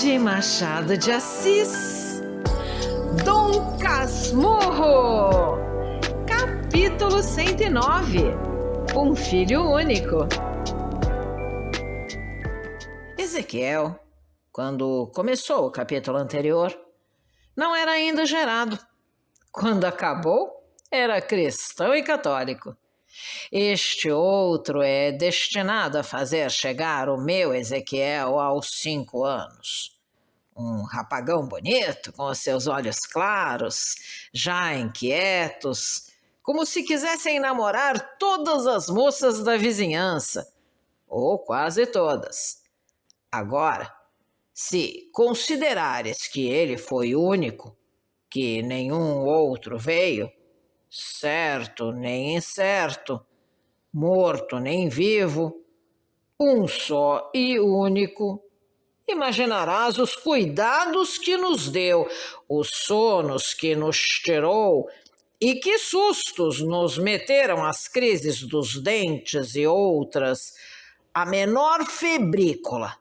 de Machado de Assis, Dom Casmurro, capítulo 109, um filho único. Ezequiel, quando começou o capítulo anterior, não era ainda gerado. Quando acabou, era cristão e católico. Este outro é destinado a fazer chegar o meu Ezequiel aos 5 anos. Um rapagão bonito, com os seus olhos claros, já inquietos, como se quisessem namorar todas as moças da vizinhança, ou quase todas. Agora, se considerares que ele foi único, que nenhum outro veio, certo nem incerto, morto nem vivo, um só e único, imaginarás os cuidados que nos deu, os sonos que nos tirou e que sustos nos meteram as crises dos dentes e outras, a menor febrícula,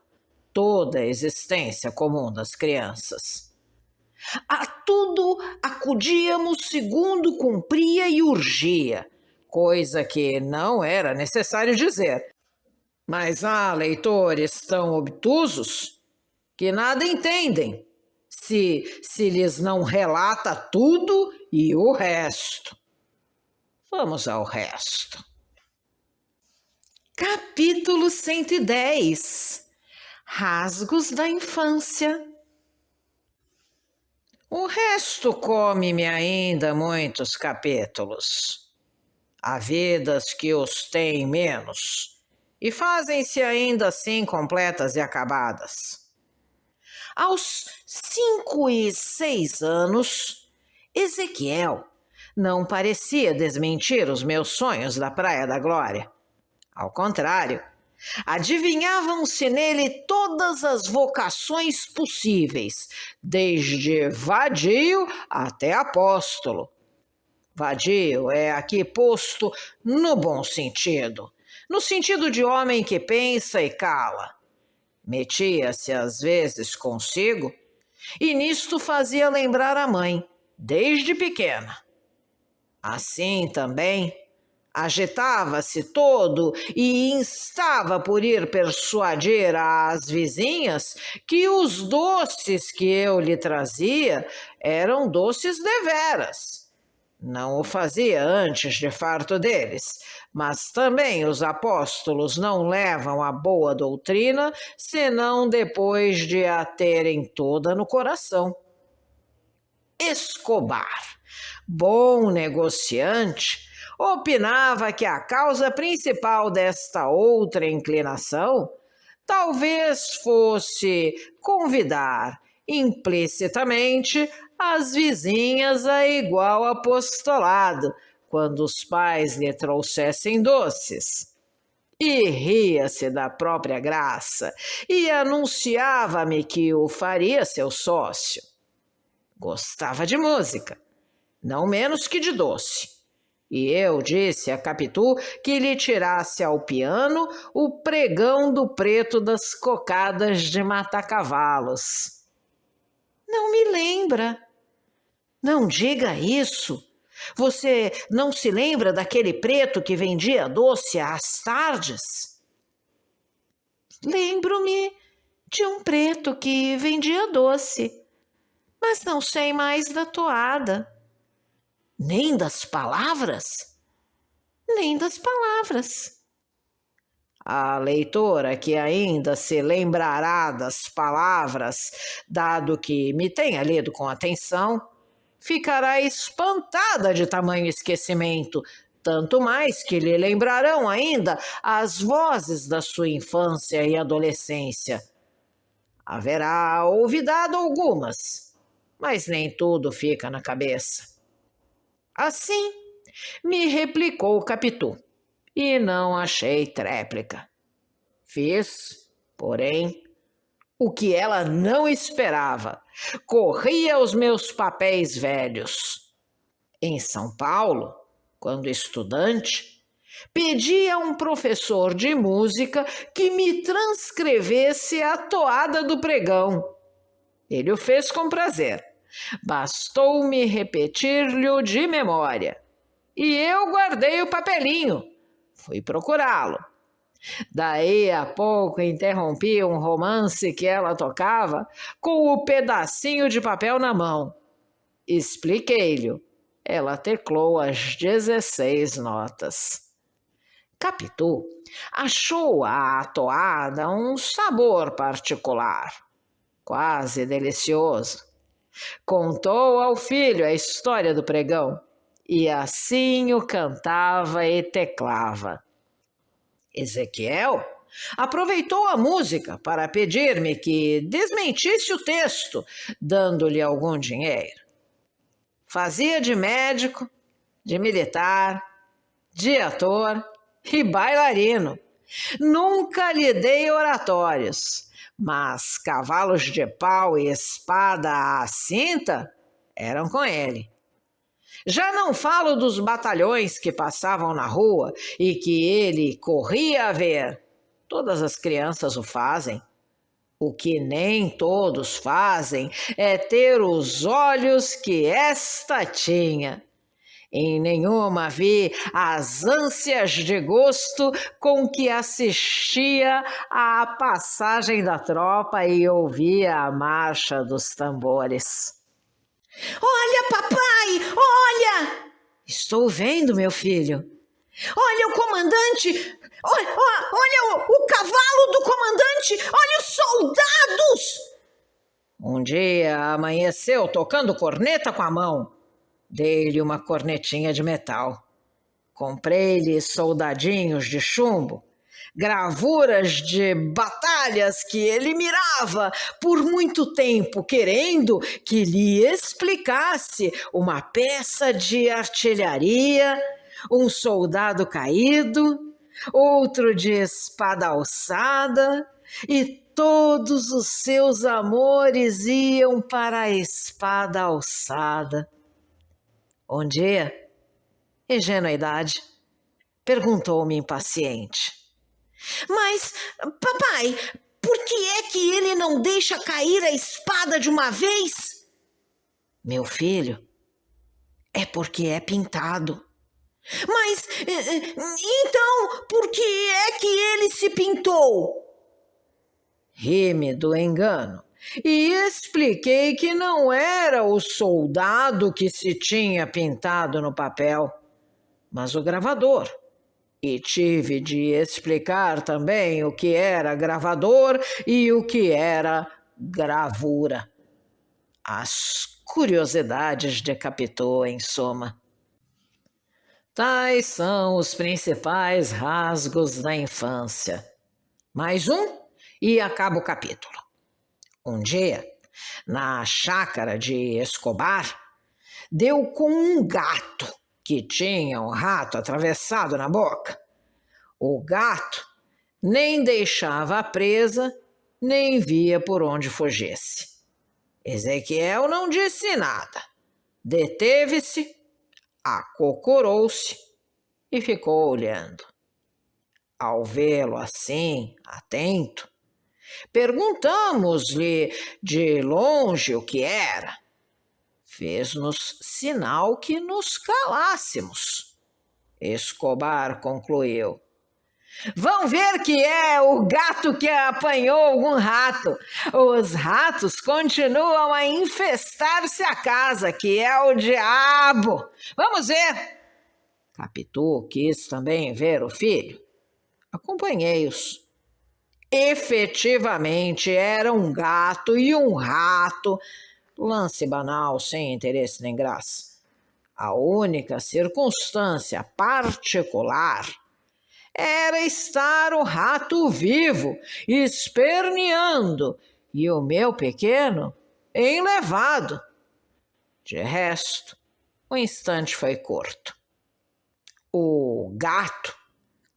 toda a existência comum das crianças. A tudo acudíamos segundo cumpria e urgia, coisa que não era necessário dizer. Mas há leitores tão obtusos que nada entendem se lhes não relata tudo e o resto. Vamos ao resto. Capítulo 110. Rasgos da infância. O resto come-me ainda muitos capítulos. Há vidas que os têm menos e fazem-se ainda assim completas e acabadas. Aos 5 e 6 anos, Ezequiel não parecia desmentir os meus sonhos da Praia da Glória. Ao contrário, adivinhavam-se nele todas as vocações possíveis, desde vadio até apóstolo. Vadio é aqui posto no bom sentido, no sentido de homem que pensa e cala. Metia-se às vezes consigo e nisto fazia lembrar a mãe, desde pequena. Assim também, agitava-se todo e instava por ir persuadir às vizinhas que os doces que eu lhe trazia eram doces deveras. Não o fazia antes de farto deles, mas também os apóstolos não levam a boa doutrina senão depois de a terem toda no coração. Escobar, bom negociante, opinava que a causa principal desta outra inclinação talvez fosse convidar implicitamente as vizinhas a igual apostolado, quando os pais lhe trouxessem doces. E ria-se da própria graça e anunciava-me que o faria seu sócio. Gostava de música, não menos que de doce. E eu disse a Capitu que lhe tirasse ao piano o pregão do preto das cocadas de matar-cavalos. Não me lembra. Não diga isso. Você não se lembra daquele preto que vendia doce às tardes? Lembro-me de um preto que vendia doce, mas não sei mais da toada. Nem das palavras? Nem das palavras. A leitora que ainda se lembrará das palavras, dado que me tenha lido com atenção, ficará espantada de tamanho esquecimento, tanto mais que lhe lembrarão ainda as vozes da sua infância e adolescência. Haverá olvidado algumas, mas nem tudo fica na cabeça. Assim, me replicou o Capitu, e não achei tréplica. Fiz, porém, o que ela não esperava. Corri aos meus papéis velhos. Em São Paulo, quando estudante, pedi a um professor de música que me transcrevesse a toada do pregão. Ele o fez com prazer. Bastou-me repetir-lhe de memória. E eu guardei o papelinho. Fui procurá-lo. Daí a pouco interrompi um romance que ela tocava com o pedacinho de papel na mão. Expliquei-lhe. Ela teclou as 16 notas. Capitu achou a toada um sabor particular, quase delicioso. Contou ao filho a história do pregão e assim o cantava e teclava. Ezequiel aproveitou a música para pedir-me que desmentisse o texto, dando-lhe algum dinheiro. Fazia de médico, de militar, de ator e bailarino. Nunca lhe dei oratórios, mas cavalos de pau e espada à cinta eram com ele. Já não falo dos batalhões que passavam na rua e que ele corria a ver. Todas as crianças o fazem. O que nem todos fazem é ter os olhos que esta tinha. Em nenhuma vi as ânsias de gosto com que assistia à passagem da tropa e ouvia a marcha dos tambores. Olha, papai, olha! Estou vendo, meu filho. Olha o comandante! Olha o cavalo do comandante! Olha os soldados! Um dia amanheceu tocando corneta com a mão. Dei-lhe uma cornetinha de metal. Comprei-lhe soldadinhos de chumbo, gravuras de batalhas que ele mirava por muito tempo, querendo que lhe explicasse uma peça de artilharia, um soldado caído, outro de espada alçada, e todos os seus amores iam para a espada alçada. Um dia, ingenuidade, perguntou-me impaciente. Mas, papai, por que é que ele não deixa cair a espada de uma vez? Meu filho, é porque é pintado. Mas, então, por que é que ele se pintou? Ri-me do engano e expliquei que não era o soldado que se tinha pintado no papel, mas o gravador. E tive de explicar também o que era gravador e o que era gravura. As curiosidades de Capitu, em suma. Tais são os principais rasgos da infância. Mais um e acaba o capítulo. Um dia, na chácara de Escobar, deu com um gato que tinha um rato atravessado na boca. O gato nem deixava a presa, nem via por onde fugisse. Ezequiel não disse nada. Deteve-se, acocorou-se e ficou olhando. Ao vê-lo assim, atento, perguntamos-lhe de longe o que era. Fez-nos sinal que nos calássemos. Escobar concluiu. Vão ver que é o gato que apanhou algum rato. Os ratos continuam a infestar-se a casa, que é o diabo. Vamos ver. Capitu quis também ver o filho. Acompanhei-os. Efetivamente, era um gato e um rato. Lance banal, sem interesse nem graça. A única circunstância particular era estar o rato vivo, esperneando, e o meu pequeno enlevado. De resto, o instante foi curto. O gato,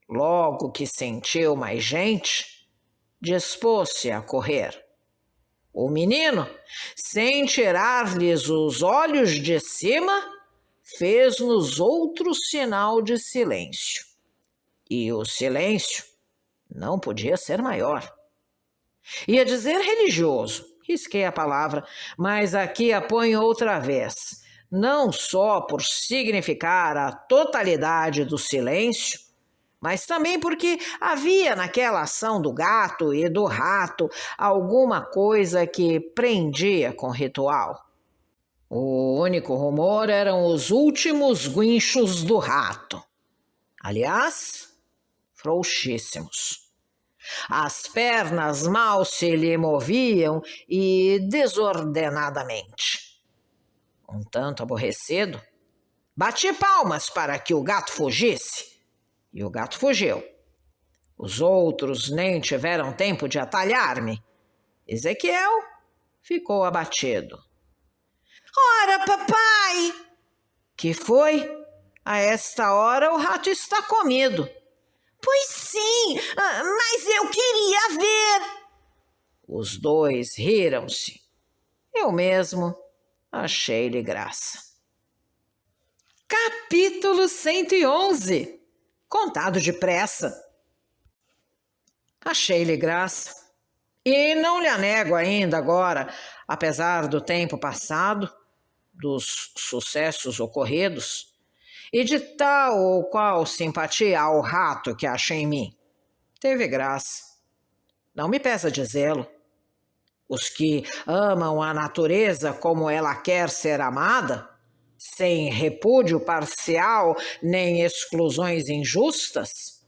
logo que sentiu mais gente, dispôs-se a correr. O menino, sem tirar-lhes os olhos de cima, fez-nos outro sinal de silêncio. E o silêncio não podia ser maior. Ia dizer religioso, Risquei a palavra, mas aqui a ponho outra vez, não só por significar a totalidade do silêncio, mas também porque havia naquela ação do gato e do rato alguma coisa que prendia com o ritual. O único rumor eram os últimos guinchos do rato. Aliás, frouxíssimos. As pernas mal se lhe moviam e desordenadamente. Um tanto aborrecido, bati palmas para que o gato fugisse. E o gato fugiu. Os outros nem tiveram tempo de atalhar-me. Ezequiel ficou abatido. Ora, papai! Que foi? A esta hora o rato está comido. Pois sim, mas eu queria ver. Os dois riram-se. Eu mesmo achei-lhe graça. Capítulo 111. Contado depressa. Achei-lhe graça. E não lhe nego ainda agora, apesar do tempo passado, dos sucessos ocorridos, e de tal ou qual simpatia ao rato que acha em mim. Teve graça. Não me pesa dizê-lo. Os que amam a natureza como ela quer ser amada, sem repúdio parcial nem exclusões injustas,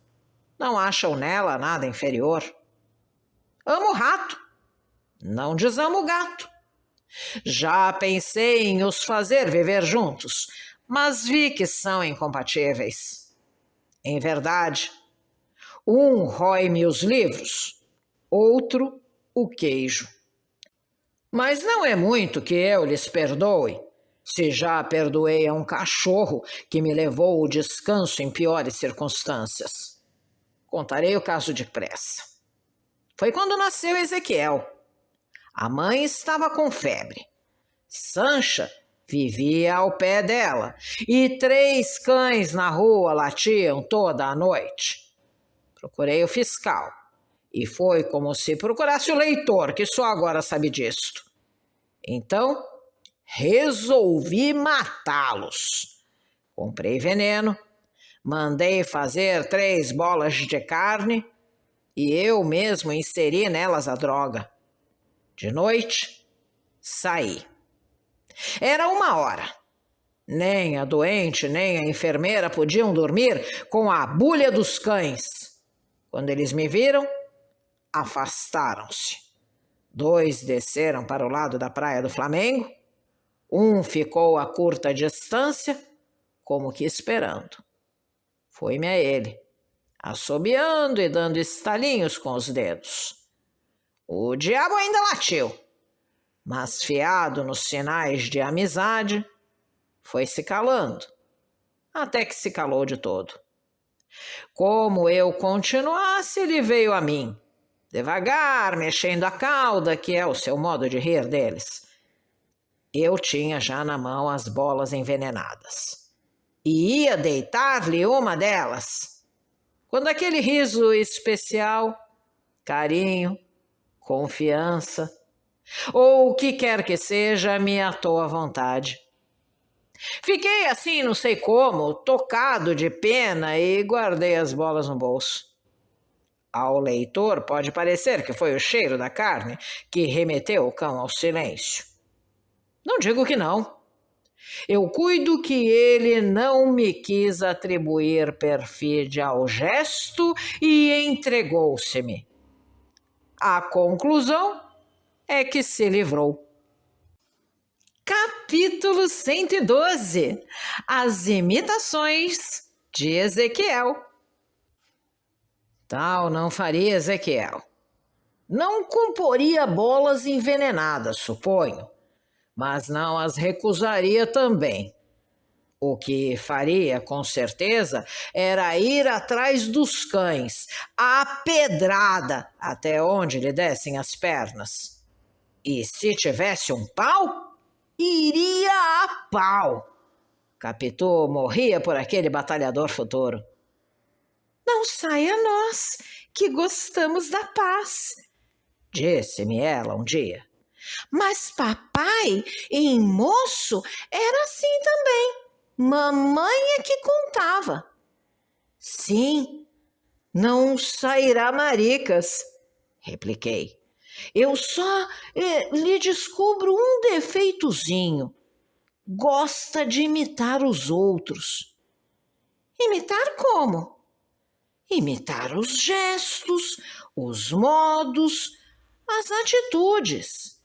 não acham nela nada inferior. Amo o rato, não desamo o gato. Já pensei em os fazer viver juntos, mas vi que são incompatíveis. Em verdade, um rói-me os livros, outro o queijo. Mas não é muito que eu lhes perdoe, se já perdoei a um cachorro que me levou ao descanso em piores circunstâncias. Contarei o caso depressa. Foi quando nasceu Ezequiel. A mãe estava com febre. Sancha vivia ao pé dela e 3 cães na rua latiam toda a noite. Procurei o fiscal e foi como se procurasse o leitor, que só agora sabe disto. Então, resolvi matá-los. Comprei veneno, mandei fazer 3 bolas de carne e eu mesmo inseri nelas a droga. De noite, saí. Era 1h. Nem a doente, nem a enfermeira podiam dormir com a bulha dos cães. Quando eles me viram, afastaram-se. 2 desceram para o lado da praia do Flamengo. Um ficou a curta distância, como que esperando. Foi-me a ele, assobiando e dando estalinhos com os dedos. O diabo ainda latiu, mas fiado nos sinais de amizade, foi se calando, até que se calou de todo. Como eu continuasse, ele veio a mim, devagar, mexendo a cauda, que é o seu modo de rir deles. Eu tinha já na mão as bolas envenenadas e ia deitar-lhe uma delas, quando aquele riso especial, carinho, confiança, ou o que quer que seja, me atou à vontade. Fiquei assim, não sei como, tocado de pena e guardei as bolas no bolso. Ao leitor pode parecer que foi o cheiro da carne que remeteu o cão ao silêncio. Não digo que não. Eu cuido que ele não me quis atribuir perfídia ao gesto e entregou-se-me. A conclusão é que se livrou. Capítulo 112. As imitações de Ezequiel. Tal não faria Ezequiel. Não comporia bolas envenenadas, suponho, mas não as recusaria também. O que faria, com certeza, era ir atrás dos cães, à pedrada, até onde lhe dessem as pernas. E se tivesse um pau, iria a pau. Capitu morria por aquele batalhador futuro. Não saia nós, que gostamos da paz, disse-me ela um dia. Mas papai, em moço, era assim também. Mamãe é que contava. Sim, não sairá maricas, repliquei. Eu só lhe descubro um defeitozinho. Gosta de imitar os outros. Imitar como? Imitar os gestos, os modos, as atitudes.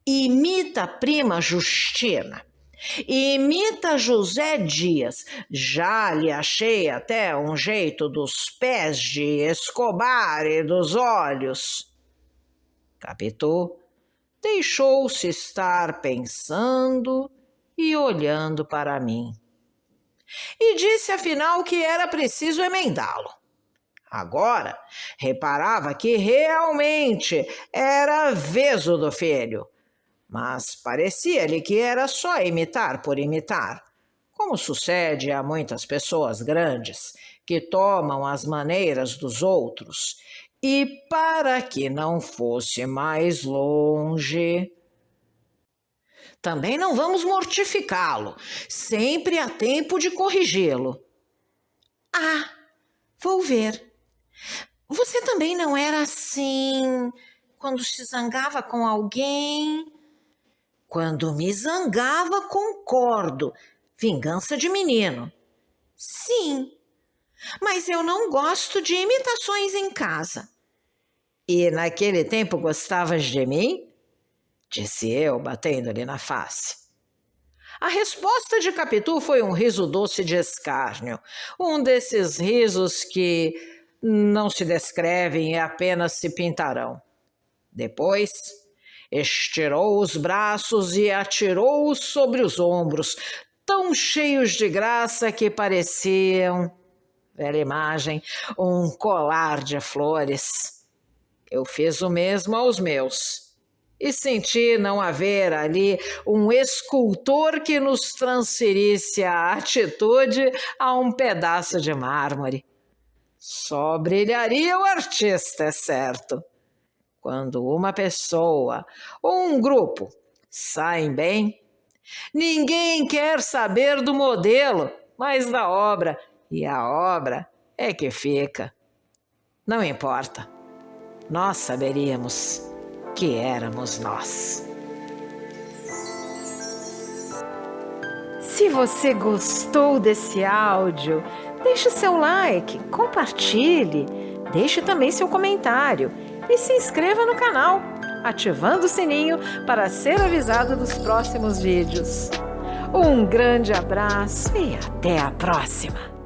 Imita a prima Justina. Imita José Dias. Já lhe achei até um jeito dos pés de Escobar e dos olhos. Capitu deixou-se estar pensando e olhando para mim. E disse afinal que era preciso emendá-lo. Agora reparava que realmente era veso do filho, mas parecia-lhe que era só imitar por imitar, como sucede a muitas pessoas grandes que tomam as maneiras dos outros. E para que não fosse mais longe, também não vamos mortificá-lo, sempre há tempo de corrigi-lo. Ah, vou ver. Você também não era assim quando se zangava com alguém? Quando me zangava, concordo. Vingança de menino. Sim, mas eu não gosto de imitações em casa. E naquele tempo gostavas de mim? Disse eu, batendo-lhe na face. A resposta de Capitu foi um riso doce de escárnio, um desses risos que não se descrevem e apenas se pintarão. Depois, estirou os braços e atirou-os sobre os ombros, tão cheios de graça que pareciam, velha imagem, um colar de flores. Eu fiz o mesmo aos meus e senti não haver ali um escultor que nos transferisse a atitude a um pedaço de mármore. Só brilharia o artista, é certo. Quando uma pessoa ou um grupo saem bem, ninguém quer saber do modelo, mas da obra, e a obra é que fica. Não importa, nós saberíamos que éramos nós. Se você gostou desse áudio, deixe seu like, compartilhe, deixe também seu comentário e se inscreva no canal, ativando o sininho para ser avisado dos próximos vídeos. Um grande abraço e até a próxima!